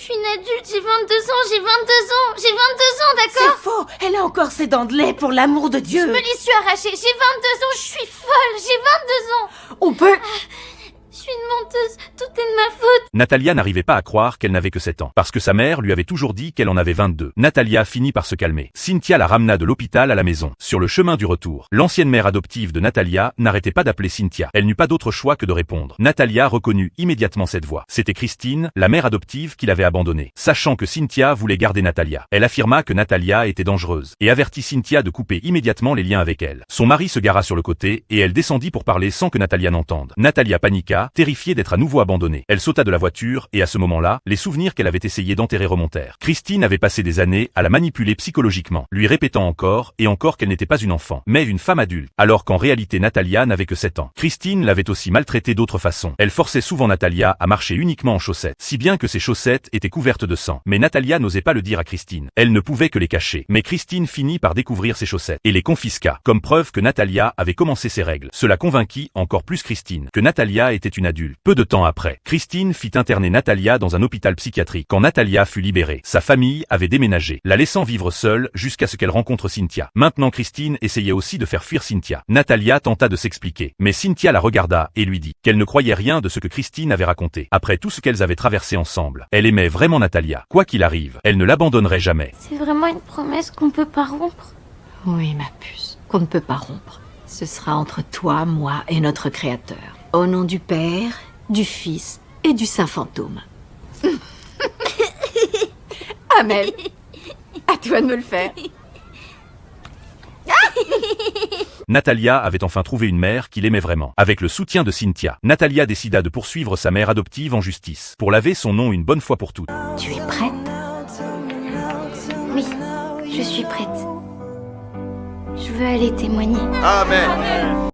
suis une adulte, j'ai 22 ans, j'ai 22 ans, j'ai 22 ans, d'accord? C'est faux. Elle a encore ses dents de lait, pour l'amour de Dieu. Je me les suis arrachées, j'ai 22 ans, je suis folle, j'ai 22 ans. On peut... Je suis une menteuse, tout est de ma faute. Natalia n'arrivait pas à croire qu'elle n'avait que 7 ans, parce que sa mère lui avait toujours dit qu'elle en avait 22. Natalia finit par se calmer. Cynthia la ramena de l'hôpital à la maison. Sur le chemin du retour, l'ancienne mère adoptive de Natalia n'arrêtait pas d'appeler Cynthia. Elle n'eut pas d'autre choix que de répondre. Natalia reconnut immédiatement cette voix. C'était Christine, la mère adoptive qui l'avait abandonnée. Sachant que Cynthia voulait garder Natalia, elle affirma que Natalia était dangereuse, et avertit Cynthia de couper immédiatement les liens avec elle. Son mari se gara sur le côté, et elle descendit pour parler sans que Natalia n'entende. Natalia paniqua, terrifiée d'être à nouveau abandonnée. Elle sauta de la voiture et à ce moment-là, les souvenirs qu'elle avait essayé d'enterrer remontèrent. Christine avait passé des années à la manipuler psychologiquement, lui répétant encore et encore qu'elle n'était pas une enfant, mais une femme adulte, alors qu'en réalité Natalia n'avait que 7 ans. Christine l'avait aussi maltraitée d'autres façons. Elle forçait souvent Natalia à marcher uniquement en chaussettes, si bien que ses chaussettes étaient couvertes de sang. Mais Natalia n'osait pas le dire à Christine. Elle ne pouvait que les cacher. Mais Christine finit par découvrir ses chaussettes et les confisqua, comme preuve que Natalia avait commencé ses règles. Cela convainquit encore plus Christine que Natalia était une adulte. Peu de temps après, Christine fit interner Natalia dans un hôpital psychiatrique. Quand Natalia fut libérée, sa famille avait déménagé, la laissant vivre seule jusqu'à ce qu'elle rencontre Cynthia. Maintenant Christine essayait aussi de faire fuir Cynthia. Natalia tenta de s'expliquer, mais Cynthia la regarda et lui dit qu'elle ne croyait rien de ce que Christine avait raconté. Après tout ce qu'elles avaient traversé ensemble, elle aimait vraiment Natalia. Quoi qu'il arrive, elle ne l'abandonnerait jamais. C'est vraiment une promesse qu'on peut pas rompre? Oui, ma puce, qu'on ne peut pas rompre. Ce sera entre toi, moi et notre Créateur. Au nom du Père, du Fils et du Saint Fantôme. Amel, à toi de me le faire. Natalia avait enfin trouvé une mère qui l'aimait vraiment. Avec le soutien de Cynthia, Natalia décida de poursuivre sa mère adoptive en justice, pour laver son nom une bonne fois pour toutes. Tu es prête? Oui, je suis prête. Je veux aller témoigner. Amen.